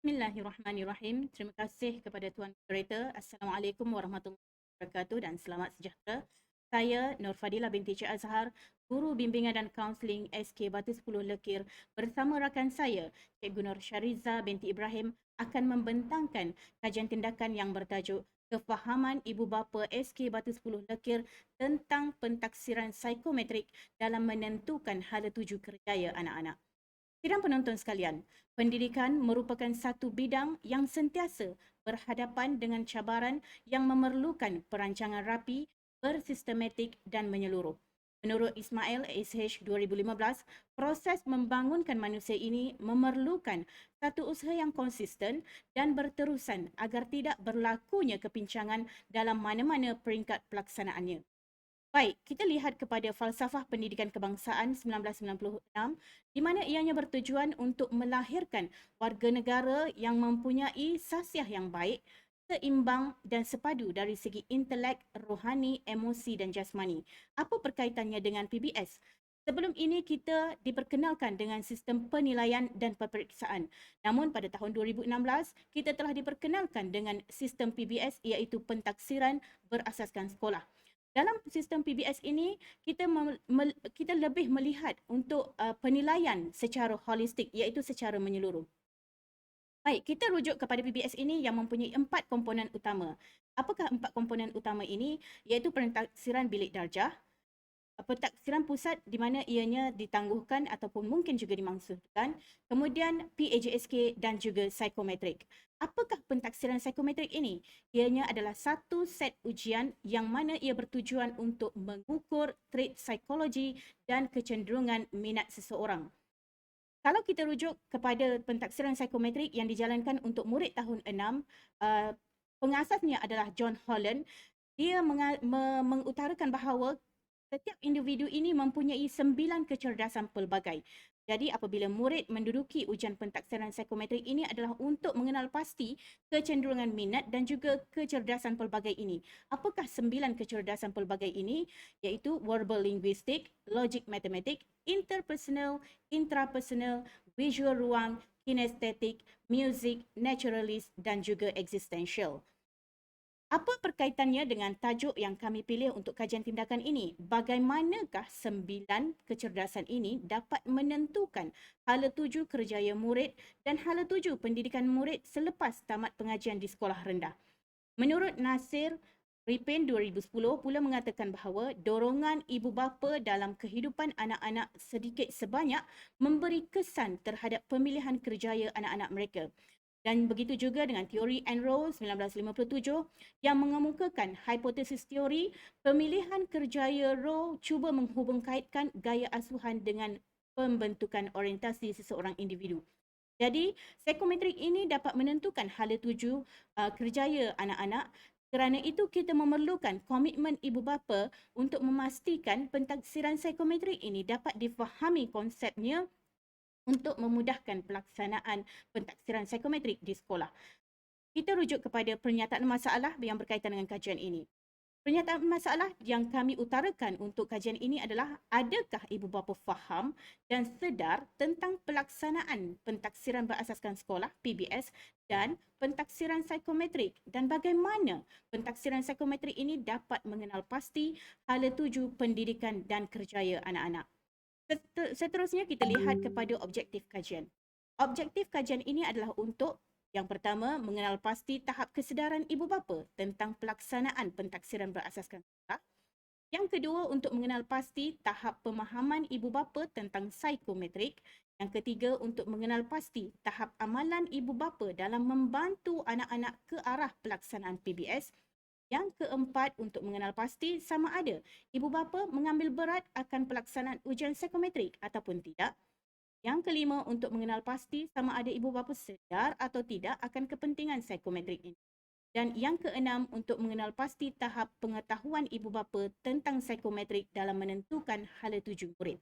Bismillahirrahmanirrahim. Terima kasih kepada Tuan Moderator. Assalamualaikum warahmatullahi wabarakatuh dan selamat sejahtera. Saya Nur Fadilah binti Cik Azhar, Guru Bimbingan dan Kaunseling SK Batu 10 Lekir bersama rakan saya, Cikgu Nur Syariza binti Ibrahim akan membentangkan kajian tindakan yang bertajuk Kefahaman Ibu Bapa SK Batu 10 Lekir tentang pentaksiran psikometrik dalam menentukan hala tuju kerjaya anak-anak. Sidang penonton sekalian, pendidikan merupakan satu bidang yang sentiasa berhadapan dengan cabaran yang memerlukan perancangan rapi, bersistematik dan menyeluruh. Menurut Ismail SH 2015, proses membangunkan manusia ini memerlukan satu usaha yang konsisten dan berterusan agar tidak berlakunya kepincangan dalam mana-mana peringkat pelaksanaannya. Baik, kita lihat kepada falsafah pendidikan kebangsaan 1996 di mana ianya bertujuan untuk melahirkan warga negara yang mempunyai sasiah yang baik, seimbang dan sepadu dari segi intelek, rohani, emosi dan jasmani. Apa perkaitannya dengan PBS? Sebelum ini kita diperkenalkan dengan sistem penilaian dan peperiksaan. Namun pada tahun 2016 kita telah diperkenalkan dengan sistem PBS iaitu pentaksiran berasaskan sekolah. Dalam sistem PBS ini, kita lebih melihat untuk penilaian secara holistik iaitu secara menyeluruh. Baik, kita rujuk kepada PBS ini yang mempunyai 4 komponen utama. Apakah 4 komponen utama ini? Iaitu pentaksiran bilik darjah, pentaksiran pusat di mana ianya ditangguhkan ataupun mungkin juga dimaksudkan, kemudian PAJSK dan juga psikometrik. Apakah pentaksiran psikometrik ini? Ianya adalah satu set ujian yang mana ia bertujuan untuk mengukur trait psikologi dan kecenderungan minat seseorang. Kalau kita rujuk kepada pentaksiran psikometrik yang dijalankan untuk murid tahun 6, pengasasnya adalah John Holland. Dia mengutarakan bahawa setiap individu ini mempunyai 9 kecerdasan pelbagai. Jadi apabila murid menduduki ujian pentaksiran psikometrik ini adalah untuk mengenal pasti kecenderungan minat dan juga kecerdasan pelbagai ini. Apakah 9 kecerdasan pelbagai ini? Iaitu verbal linguistik, logic matematik, interpersonal, intrapersonal, visual ruang, kinestetik, music, naturalist dan juga existential. Apa perkaitannya dengan tajuk yang kami pilih untuk kajian tindakan ini? Bagaimanakah 9 kecerdasan ini dapat menentukan hala tuju kerjaya murid dan hala tuju pendidikan murid selepas tamat pengajian di sekolah rendah? Menurut Nasir Ripin 2010 pula mengatakan bahawa dorongan ibu bapa dalam kehidupan anak-anak sedikit sebanyak memberi kesan terhadap pemilihan kerjaya anak-anak mereka. Dan begitu juga dengan teori Enroll 1957 yang mengemukakan hipotesis teori pemilihan kerjaya Rowe cuba menghubungkaitkan gaya asuhan dengan pembentukan orientasi seseorang individu. Jadi, psikometrik ini dapat menentukan hala tuju kerjaya anak-anak. Kerana itu, kita memerlukan komitmen ibu bapa untuk memastikan pentaksiran psikometrik ini dapat difahami konsepnya untuk memudahkan pelaksanaan pentaksiran psikometrik di sekolah. Kita rujuk kepada pernyataan masalah yang berkaitan dengan kajian ini. Pernyataan masalah yang kami utarakan untuk kajian ini adalah adakah ibu bapa faham dan sedar tentang pelaksanaan pentaksiran berasaskan sekolah PBS dan pentaksiran psikometrik dan bagaimana pentaksiran psikometrik ini dapat mengenal pasti hala tuju pendidikan dan kerjaya anak-anak. Seterusnya kita lihat kepada objektif kajian. Objektif kajian ini adalah untuk yang pertama, mengenal pasti tahap kesedaran ibu bapa tentang pelaksanaan pentaksiran berasaskan sekolah. Yang kedua, untuk mengenal pasti tahap pemahaman ibu bapa tentang psikometrik. Yang ketiga, untuk mengenal pasti tahap amalan ibu bapa dalam membantu anak-anak ke arah pelaksanaan PBS. Yang keempat, untuk mengenal pasti sama ada ibu bapa mengambil berat akan pelaksanaan ujian psikometrik ataupun tidak. Yang kelima, untuk mengenal pasti sama ada ibu bapa sedar atau tidak akan kepentingan psikometrik ini. Dan yang keenam, untuk mengenal pasti tahap pengetahuan ibu bapa tentang psikometrik dalam menentukan hala tuju murid.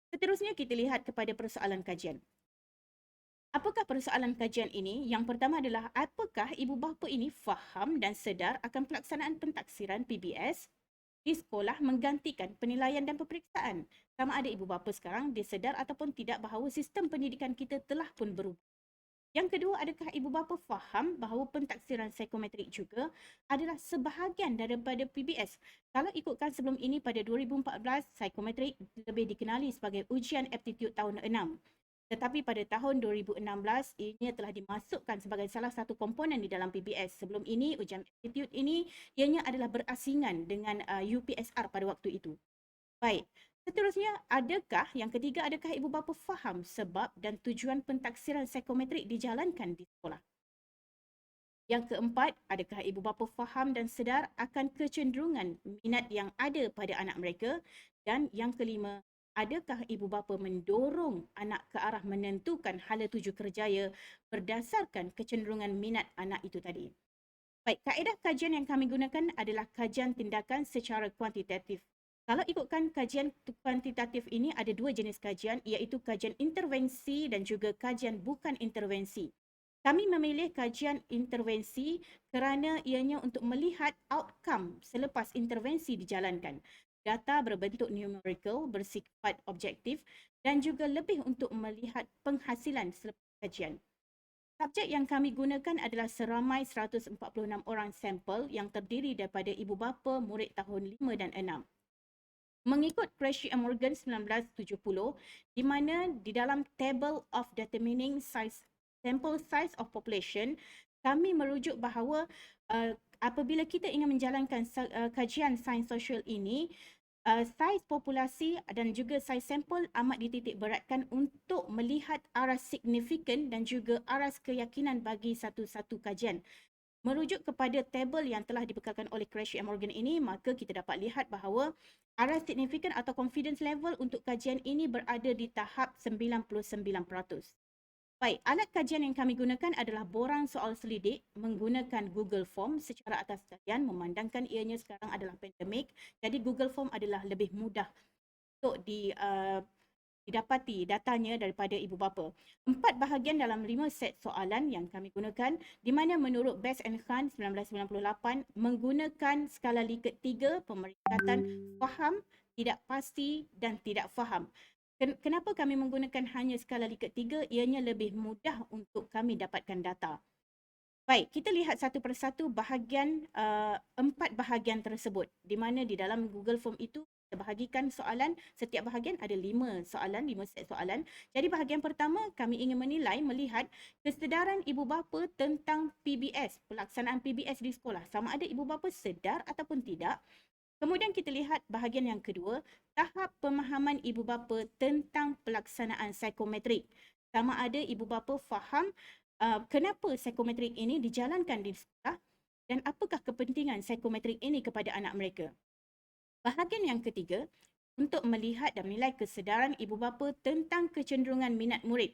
Seterusnya kita lihat kepada persoalan kajian. Apakah persoalan kajian ini? Yang pertama adalah apakah ibu bapa ini faham dan sedar akan pelaksanaan pentaksiran PBS di sekolah menggantikan penilaian dan peperiksaan? Sama ada ibu bapa sekarang dia sedar ataupun tidak bahawa sistem pendidikan kita telah pun berubah. Yang kedua, adakah ibu bapa faham bahawa pentaksiran psikometrik juga adalah sebahagian daripada PBS? Kalau ikutkan sebelum ini pada 2014, psikometrik lebih dikenali sebagai ujian aptitude tahun 6. Tetapi pada tahun 2016, ianya telah dimasukkan sebagai salah satu komponen di dalam PBS. Sebelum ini, ujian aptitude ini ianya adalah berasingan dengan UPSR pada waktu itu. Baik, seterusnya, yang ketiga, adakah ibu bapa faham sebab dan tujuan pentaksiran psikometrik dijalankan di sekolah? Yang keempat, adakah ibu bapa faham dan sedar akan kecenderungan minat yang ada pada anak mereka? Dan yang kelima, adakah ibu bapa mendorong anak ke arah menentukan hala tuju kerjaya berdasarkan kecenderungan minat anak itu tadi? Baik, kaedah kajian yang kami gunakan adalah kajian tindakan secara kuantitatif. Kalau ikutkan kajian kuantitatif ini, ada dua jenis kajian, iaitu kajian intervensi dan juga kajian bukan intervensi. Kami memilih kajian intervensi kerana ianya untuk melihat outcome selepas intervensi dijalankan. Data berbentuk numerical, bersifat objektif dan juga lebih untuk melihat penghasilan selepas kajian. Subjek yang kami gunakan adalah seramai 146 orang sampel yang terdiri daripada ibu bapa murid tahun 5 dan 6. Mengikut Crashey and Morgan 1970, di mana di dalam Table of Determining Sample Size of Population, kami merujuk bahawa apabila kita ingin menjalankan kajian sains sosial ini, saiz populasi dan juga saiz sampel amat dititik beratkan untuk melihat aras signifikan dan juga aras keyakinan bagi satu-satu kajian. Merujuk kepada tabel yang telah dibekalkan oleh Crashey and Morgan ini, maka kita dapat lihat bahawa aras signifikan atau confidence level untuk kajian ini berada di tahap 99%. Baik, alat kajian yang kami gunakan adalah borang soal selidik menggunakan Google Form secara atas talian, memandangkan ianya sekarang adalah pandemik. Jadi Google Form adalah lebih mudah untuk didapati datanya daripada ibu bapa. 4 bahagian dalam 5 set soalan yang kami gunakan, di mana menurut Best and Khan 1998 menggunakan skala Likert 3, pemeringkatan faham, tidak pasti dan tidak faham. Kenapa kami menggunakan hanya skala Likert 3? Ianya lebih mudah untuk kami dapatkan data. Baik, kita lihat satu persatu bahagian 4 bahagian tersebut, di mana di dalam Google Form itu kita bahagikan soalan, setiap bahagian ada 5 soalan, 5 set soalan. Jadi bahagian pertama kami ingin menilai, melihat kesedaran ibu bapa tentang PBS, pelaksanaan PBS di sekolah. Sama ada ibu bapa sedar ataupun tidak. Kemudian kita lihat bahagian yang kedua, tahap pemahaman ibu bapa tentang pelaksanaan psikometrik. Sama ada ibu bapa faham kenapa psikometrik ini dijalankan di sekolah dan apakah kepentingan psikometrik ini kepada anak mereka. Bahagian yang ketiga, untuk melihat dan menilai kesedaran ibu bapa tentang kecenderungan minat murid.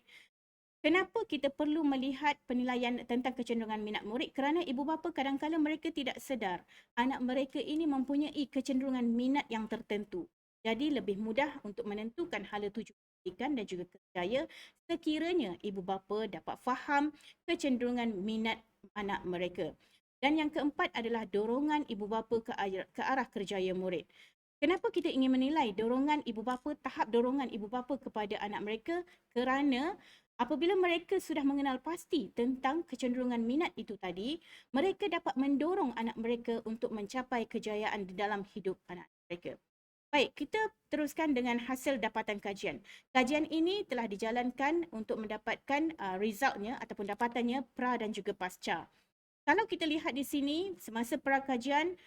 Kenapa kita perlu melihat penilaian tentang kecenderungan minat murid? Kerana ibu bapa kadang-kadang mereka tidak sedar anak mereka ini mempunyai kecenderungan minat yang tertentu. Jadi lebih mudah untuk menentukan hala tuju pendidikan dan juga kerjaya sekiranya ibu bapa dapat faham kecenderungan minat anak mereka. Dan yang keempat adalah dorongan ibu bapa ke arah kerjaya murid. Kenapa kita ingin menilai tahap dorongan ibu bapa kepada anak mereka? Kerana apabila mereka sudah mengenal pasti tentang kecenderungan minat itu tadi, mereka dapat mendorong anak mereka untuk mencapai kejayaan di dalam hidup anak mereka. Baik, kita teruskan dengan hasil dapatan kajian. Kajian ini telah dijalankan untuk mendapatkan resultnya ataupun dapatannya pra dan juga pasca. Kalau kita lihat di sini, semasa pra kajian,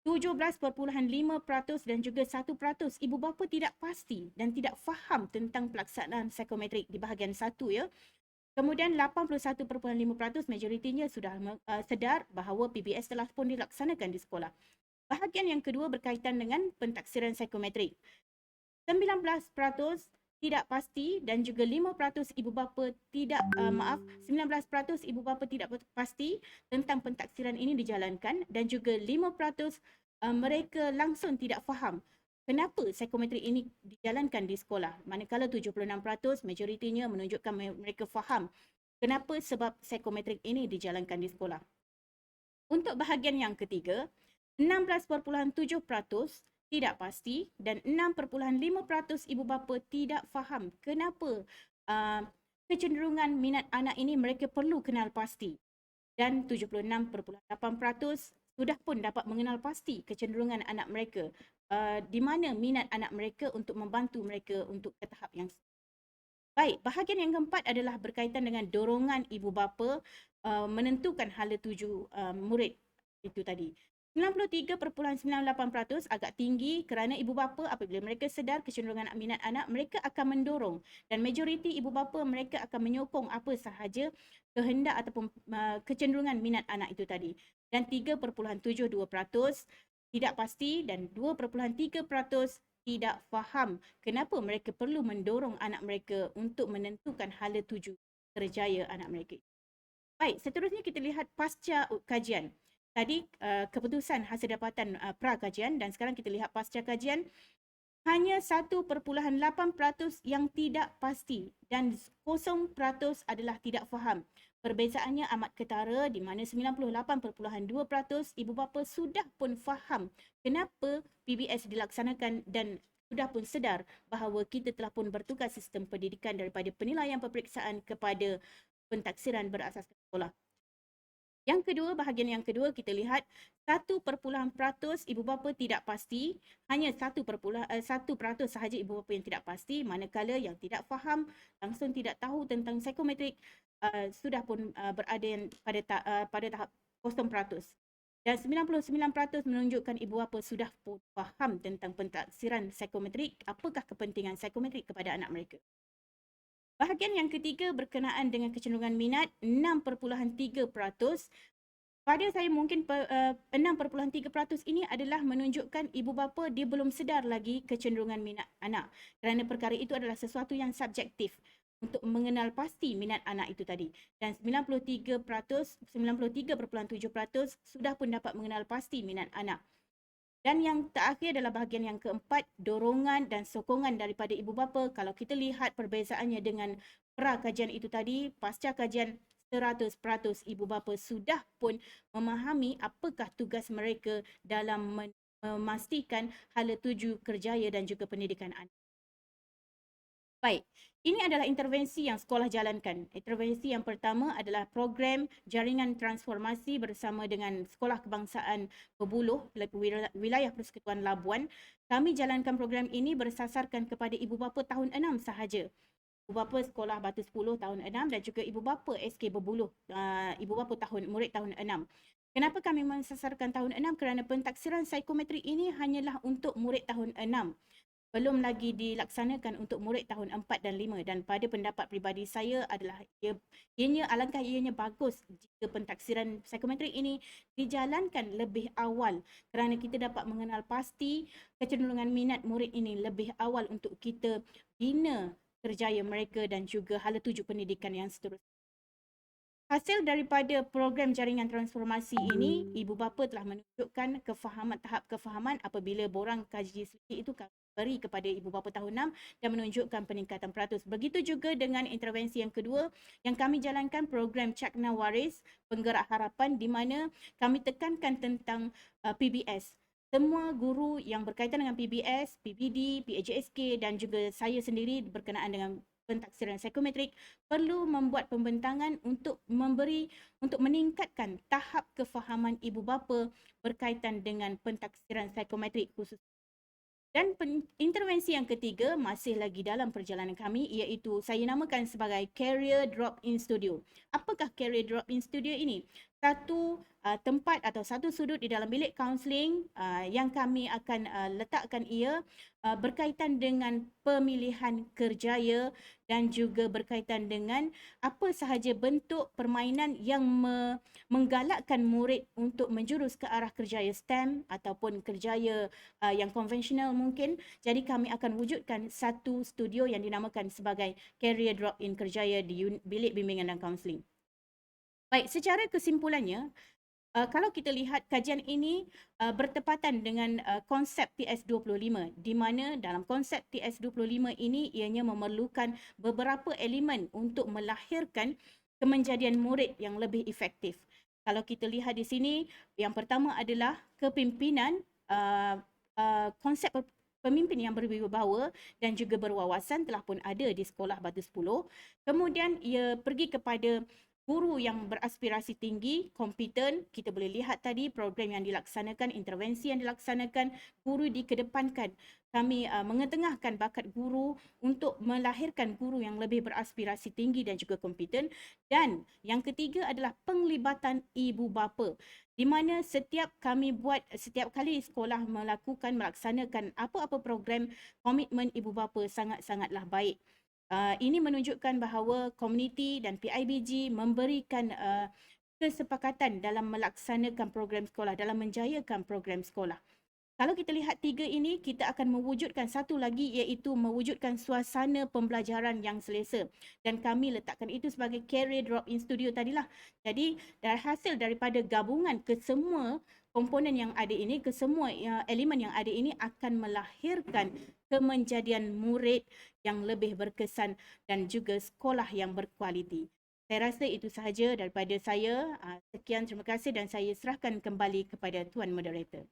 17.5% dan juga 1% ibu bapa tidak pasti dan tidak faham tentang pelaksanaan psikometrik di bahagian 1 ya. Kemudian 81.5% majoritinya sudah sedar bahawa PBS telah pun dilaksanakan di sekolah. Bahagian yang kedua berkaitan dengan pentaksiran psikometrik. 19% tidak pasti dan juga 5% ibu bapa 19% ibu bapa tidak pasti tentang pentaksiran ini dijalankan dan juga 5% mereka langsung tidak faham kenapa psikometrik ini dijalankan di sekolah. Manakala 76% majoritinya menunjukkan mereka faham kenapa sebab psikometrik ini dijalankan di sekolah. Untuk bahagian yang ketiga, 16.7% tidak pasti dan 6.5% ibu bapa tidak faham kenapa kecenderungan minat anak ini mereka perlu kenal pasti. Dan 76.8% sudah pun dapat mengenal pasti kecenderungan anak mereka, di mana minat anak mereka untuk membantu mereka untuk ke tahap yang baik. Bahagian yang keempat adalah berkaitan dengan dorongan ibu bapa menentukan hala tuju murid itu tadi. 93.98% agak tinggi kerana ibu bapa apabila mereka sedar kecenderungan minat anak, mereka akan mendorong, dan majoriti ibu bapa mereka akan menyokong apa sahaja kehendak ataupun kecenderungan minat anak itu tadi. Dan 3.72% tidak pasti dan 2.3% tidak faham kenapa mereka perlu mendorong anak mereka untuk menentukan hala tuju kerjaya anak mereka. Baik, seterusnya kita lihat pasca kajian. Tadi keputusan hasil dapatan pra kajian, dan sekarang kita lihat pasca kajian. Hanya 1.8% yang tidak pasti dan 0% adalah tidak faham. Perbezaannya amat ketara di mana 98.2% ibu bapa sudah pun faham kenapa PBS dilaksanakan dan sudah pun sedar bahawa kita telah pun bertukar sistem pendidikan daripada penilaian peperiksaan kepada pentaksiran berasaskan sekolah. Yang kedua, bahagian yang kedua kita lihat 1% ibu bapa tidak pasti, hanya 1% sahaja ibu bapa yang tidak pasti, manakala yang tidak faham, langsung tidak tahu tentang psikometrik sudah pun berada pada tahap 0%. Dan 99% menunjukkan ibu bapa sudah pun faham tentang pentaksiran psikometrik, apakah kepentingan psikometrik kepada anak mereka. Bahagian yang ketiga berkenaan dengan kecenderungan minat, 6.3%. Pada saya mungkin 6.3% ini adalah menunjukkan ibu bapa dia belum sedar lagi kecenderungan minat anak. Kerana perkara itu adalah sesuatu yang subjektif untuk mengenal pasti minat anak itu tadi. Dan 93%, 93.7% sudah pun dapat mengenal pasti minat anak. Dan yang terakhir adalah bahagian yang keempat, dorongan dan sokongan daripada ibu bapa. Kalau kita lihat perbezaannya dengan pra kajian itu tadi, pasca kajian 100% ibu bapa sudah pun memahami apakah tugas mereka dalam memastikan hala tuju kerjaya dan juga pendidikan anak. Baik, ini adalah intervensi yang sekolah jalankan. Intervensi yang pertama adalah program jaringan transformasi bersama dengan Sekolah Kebangsaan Pebuluh, Wilayah Persekutuan Labuan. Kami jalankan program ini bersasarkan kepada ibu bapa tahun 6 sahaja. Ibu bapa sekolah Batu 10 tahun 6 dan juga ibu bapa SK Berbuluh, ibu bapa murid tahun 6. Kenapa kami mensasarkan tahun 6? Kerana pentaksiran psikometrik ini hanyalah untuk murid tahun 6. Belum lagi dilaksanakan untuk murid tahun 4 dan 5, dan pada pendapat peribadi saya adalah alangkah ianya bagus jika pentaksiran psikometrik ini dijalankan lebih awal kerana kita dapat mengenal pasti kecenderungan minat murid ini lebih awal untuk kita bina kerjaya mereka dan juga hala tuju pendidikan yang seterusnya. Hasil daripada program jaringan transformasi ini, ibu bapa telah menunjukkan tahap kefahaman apabila borang kaji seliti itu beri kepada ibu bapa tahun 6 dan menunjukkan peningkatan peratus. Begitu juga dengan intervensi yang kedua yang kami jalankan, program Cakna Waris Penggerak Harapan, di mana kami tekankan tentang PBS. Semua guru yang berkaitan dengan PBS, PBD, PAJSK dan juga saya sendiri berkenaan dengan pentaksiran psikometrik perlu membuat pembentangan untuk meningkatkan tahap kefahaman ibu bapa berkaitan dengan pentaksiran psikometrik khusus. Dan intervensi yang ketiga masih lagi dalam perjalanan kami, iaitu saya namakan sebagai Career Drop-in Studio. Apakah Career Drop-in Studio ini? Satu tempat atau satu sudut di dalam bilik kaunseling yang kami akan letakkan ia berkaitan dengan pemilihan kerjaya dan juga berkaitan dengan apa sahaja bentuk permainan yang menggalakkan murid untuk menjurus ke arah kerjaya STEM ataupun kerjaya yang konvensional mungkin. Jadi kami akan wujudkan satu studio yang dinamakan sebagai Career Drop-in Kerjaya di Bilik Bimbingan dan Kaunseling. Baik, secara kesimpulannya, kalau kita lihat kajian ini bertepatan dengan konsep TS25, di mana dalam konsep TS25 ini ianya memerlukan beberapa elemen untuk melahirkan kemenjadian murid yang lebih efektif. Kalau kita lihat di sini, yang pertama adalah kepimpinan, konsep pemimpin yang berwibawa dan juga berwawasan telah pun ada di Sekolah Batu 10. Kemudian ia pergi kepada guru yang beraspirasi tinggi, kompeten. Kita boleh lihat tadi program yang dilaksanakan, intervensi yang dilaksanakan, guru dikedepankan. Kami mengetengahkan bakat guru untuk melahirkan guru yang lebih beraspirasi tinggi dan juga kompeten. Dan yang ketiga adalah penglibatan ibu bapa, di mana setiap kali sekolah melaksanakan apa-apa program, komitmen ibu bapa sangat-sangatlah baik. Ini menunjukkan bahawa komuniti dan PIBG memberikan kesepakatan dalam melaksanakan program sekolah, dalam menjayakan program sekolah. Kalau kita lihat tiga ini, kita akan mewujudkan satu lagi, iaitu mewujudkan suasana pembelajaran yang selesa. Dan kami letakkan itu sebagai career drop-in studio tadilah. Jadi, hasil daripada gabungan kesemua komponen yang ada ini, kesemua elemen yang ada ini akan melahirkan kemenjadian murid yang lebih berkesan dan juga sekolah yang berkualiti. Saya rasa itu sahaja daripada saya. Sekian, terima kasih dan saya serahkan kembali kepada Tuan Moderator.